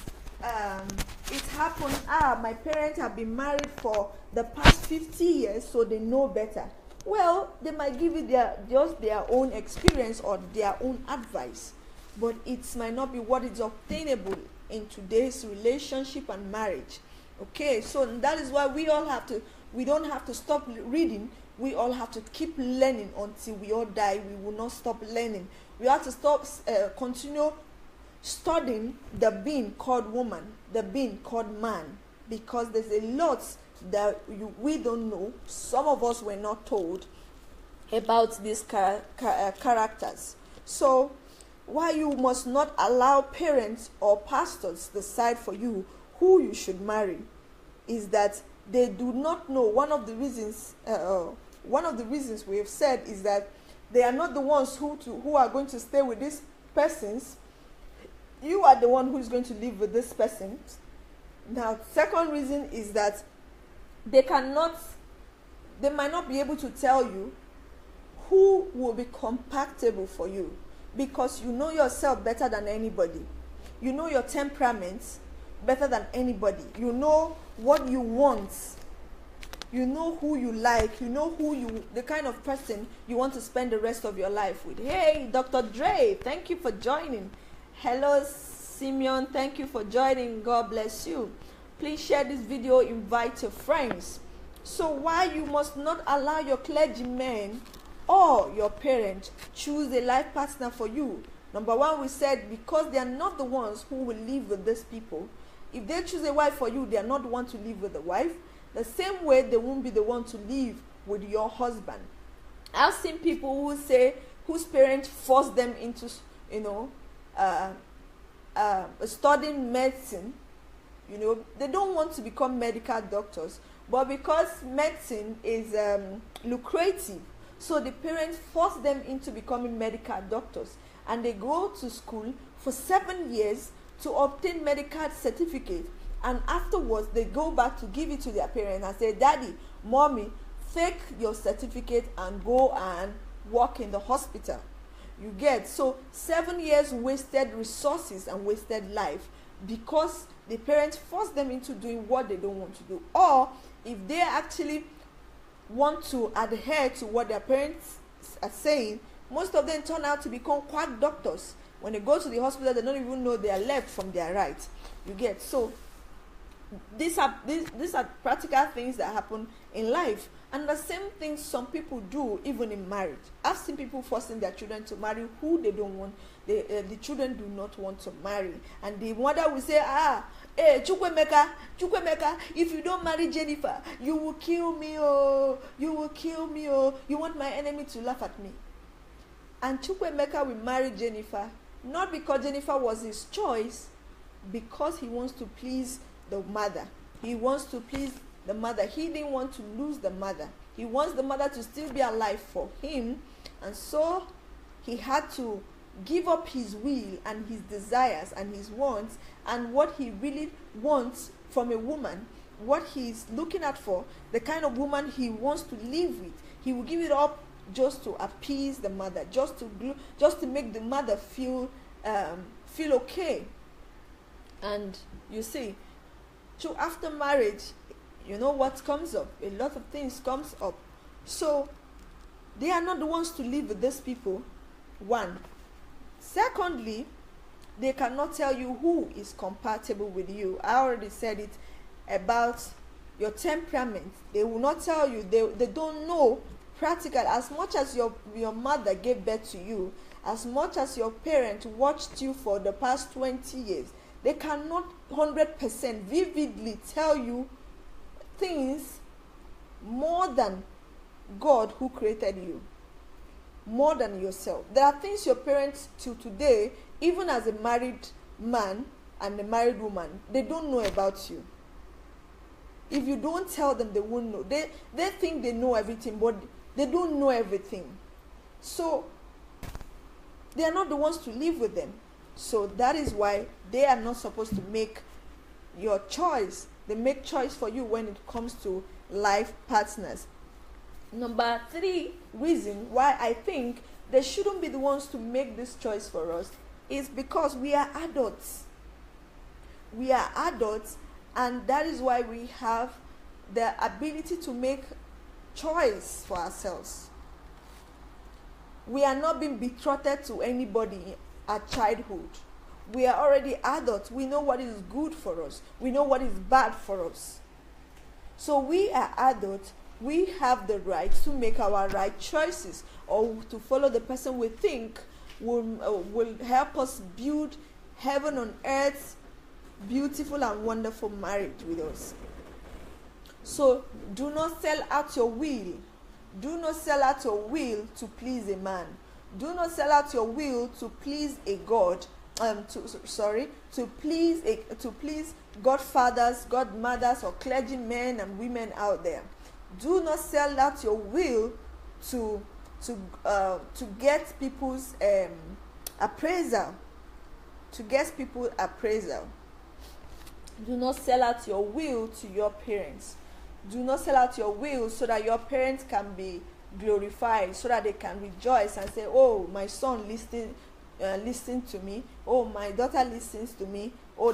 it happened, my parents have been married for the past 50 years, so they know better. Well, they might give you just their own experience or their own advice, but it might not be what is obtainable in today's relationship and marriage. Okay, so that is why we don't have to stop reading. We all have to keep learning until we all die. We will not stop learning. We have to continue studying the being called woman, the being called man, because there's a lot that we don't know. Some of us were not told about these characters. So why you must not allow parents or pastors decide for you who you should marry is that they do not know. One of the reasons we have said is that they are not the ones who are going to stay with these persons. You are the one who is going to live with this person. Now, second reason is that they might not be able to tell you who will be compatible for you, because you know yourself better than anybody. You know your temperament better than anybody. You know what you want. You know who you like. You know the kind of person you want to spend the rest of your life with. Hey, Dr. Dre, thank you for joining. Hello, Simeon, thank you for joining. God bless you. Please share this video, invite your friends. So why you must not allow your clergyman or your parents choose a life partner for you? Number one, we said because they are not the ones who will live with these people. If they choose a wife for you, they are not the one to live with the wife. The same way they won't be the one to live with your husband. I've seen people whose parents force them into, studying medicine. They don't want to become medical doctors, but because medicine is lucrative, so the parents force them into becoming medical doctors, and they go to school for 7 years to obtain medical certificate, and afterwards they go back to give it to their parents and say, Daddy, Mommy, take your certificate and go and work in the hospital. You get? So 7 years wasted resources and wasted life because the parents force them into doing what they don't want to do. Or if they actually want to adhere to what their parents are saying, most of them turn out to become quack doctors. When they go to the hospital, they don't even know their left from their right. You get? So these are practical things that happen in life. And the same thing some people do even in marriage. I've seen people forcing their children to marry who they don't want. The children do not want to marry. And the mother will say, hey, Chukwemeka, if you don't marry Jennifer, you will kill me, oh. You will kill me, oh. You want my enemy to laugh at me. And Chukwemeka will marry Jennifer, not because Jennifer was his choice, because he wants to please the mother. He wants to please the mother. He didn't want to lose the mother. He wants the mother to still be alive for him. And so he had to give up his will and his desires and his wants and what he really wants from a woman, what he's looking at for, the kind of woman he wants to live with. He will give it up just to appease the mother, just to make the mother feel okay. And you see, so after marriage, you know what comes up? A lot of things comes up. So they are not the ones to live with these people. One. Secondly, they cannot tell you who is compatible with you. I already said it about your temperament. They will not tell you. They don't know practically. As much as your mother gave birth to you, as much as your parent watched you for the past 20 years, they cannot 100% vividly tell you things more than God who created you, more than yourself. There are things your parents till today, even as a married man and a married woman, they don't know about you. If you don't tell them, they won't know. They think they know everything, but they don't know everything. So they are not the ones to live with them. So that is why they are not supposed to make your choice. They make choice for you when it comes to life partners. Number 3 reason why I think they shouldn't be the ones to make this choice for us is because we are adults. We are adults, and that is why we have the ability to make choice for ourselves. We are not being betrothed to anybody at childhood. We are already adults. We know what is good for us. We know what is bad for us. So we are adults. We have the right to make our right choices, or to follow the person we think will help us build heaven on earth, beautiful and wonderful marriage with us. So do not sell out your will. Do not sell out your will to please a man. Do not sell out your will to please a God. To please godfathers, godmothers, or clergymen and women out there. Do not sell out your will to get people's appraisal. To get people's appraisal. Do not sell out your will to your parents. Do not sell out your will so that your parents can be glorified, so that they can rejoice and say, "Oh, my son listen to me. Oh, my daughter listens to me. Oh,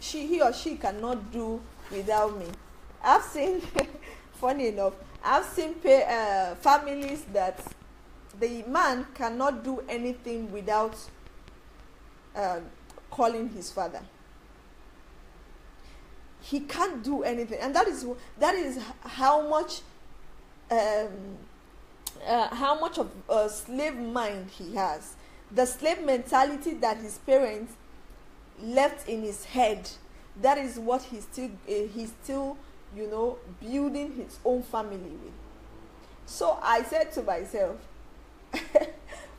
he or she cannot do without me." I've seen, funny enough, I've seen families that the man cannot do anything without calling his father. He can't do anything, and that is how much of a slave mind he has. The slave mentality that his parents left in his head, that is what he's still building his own family with. So I said to myself,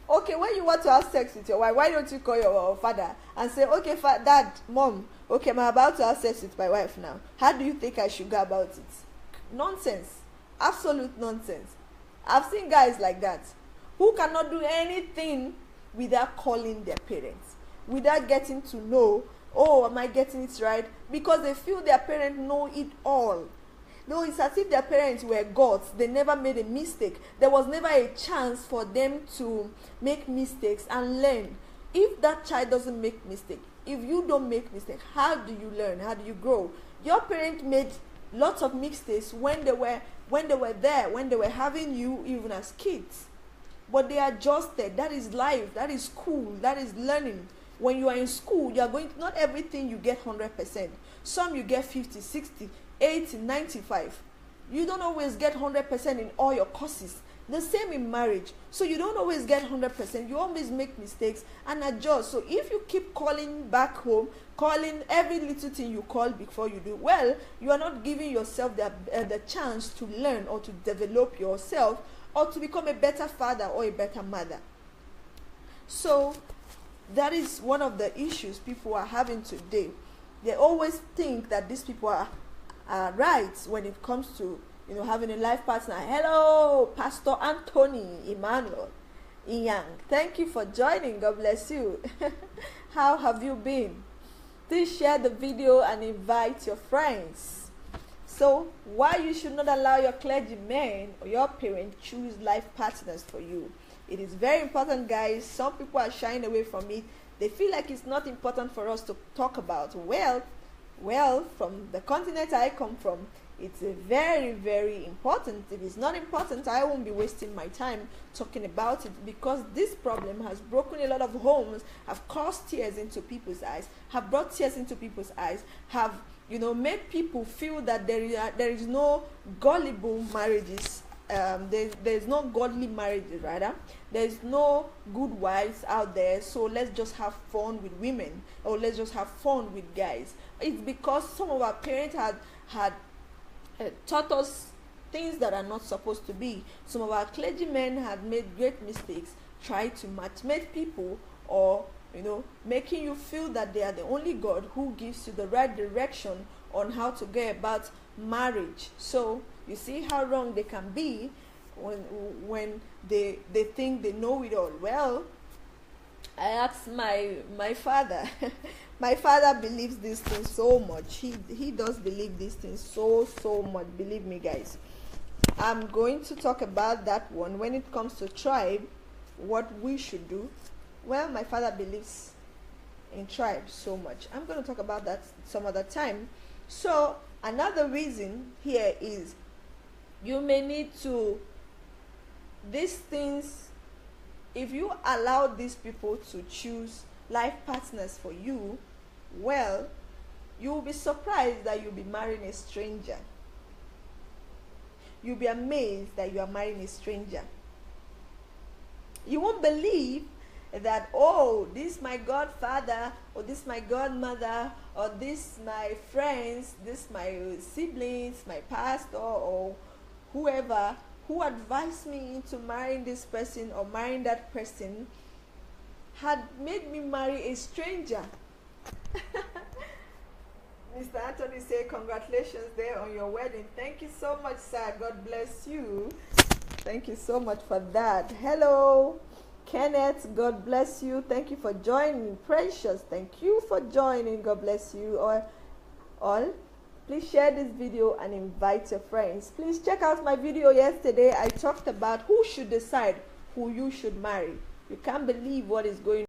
okay, when you want to have sex with your wife, why don't you call your father and say, "Okay, Dad, Mom, okay, I'm about to have sex with my wife now. How do you think I should go about it?" Nonsense. Absolute nonsense. I've seen guys like that who cannot do anything without calling their parents, without getting to know, "Oh, am I getting it right?" Because they feel their parents know it all. No, it's as if their parents were gods. They never made a mistake. There was never a chance for them to make mistakes and learn. If that child doesn't make mistake, if you don't make mistake, how do you learn? How do you grow? Your parents made lots of mistakes when they were there, when they were having you even as kids. But they adjusted. That is life. That is school. That is learning. When you are in school, you are not everything you get 100%. Some you get 50, 60, 80, 95. You don't always get 100% in all your courses. The same in marriage. So you don't always get 100%. You always make mistakes and adjust. So if you keep calling back home, calling every little thing you call before you do, well, you are not giving yourself the chance to learn or to develop yourself or to become a better father or a better mother. So that is one of the issues people are having today. They always think that these people are right when it comes to, you know, having a life partner. Hello, Pastor Anthony Emmanuel Inyang. Thank you for joining. God bless you. How have you been? Please share the video and invite your friends. So, why you should not allow your clergymen or your parents choose life partners for you? It is very important, guys. Some people are shying away from it. They feel like it's not important for us to talk about. Well, from the continent I come from, it's a very, very important. If it's not important, I won't be wasting my time talking about it, because this problem has broken a lot of homes, have caused tears into people's eyes, have brought tears into people's eyes, have, you know, made people feel that there is no gullible marriages. There's no godly marriages, rather. There's no good wives out there, so let's just have fun with women, or let's just have fun with guys. It's because some of our parents had taught us things that are not supposed to be. Some of our clergymen had made great mistakes, tried to matchmake people, or, you know, making you feel that they are the only God who gives you the right direction on how to go about marriage. So you see how wrong they can be when they think they know it all. Well, I asked my father. My father believes these things so much. He does believe these things so much. Believe me, guys. I'm going to talk about that one. When it comes to tribe, what we should do. Well, my father believes in tribe so much. I'm going to talk about that some other time. So another reason here is you may need to, these things, if you allow these people to choose life partners for you, well, you will be surprised that you'll be marrying a stranger. You'll be amazed that you are marrying a stranger. You won't believe that, oh, this my godfather, or this my godmother, or this my friends, this my siblings, my pastor, or whoever who advised me into marrying this person or marrying that person had made me marry a stranger. Mr. Anthony say, congratulations there on your wedding. Thank you so much, sir. God bless you. Thank you so much for that. Hello, Kenneth. God bless you. Thank you for joining. Precious, thank you for joining. God bless you all. Please share this video and invite your friends. Please check out my video yesterday. I talked about who should decide who you should marry. You can't believe what is going on.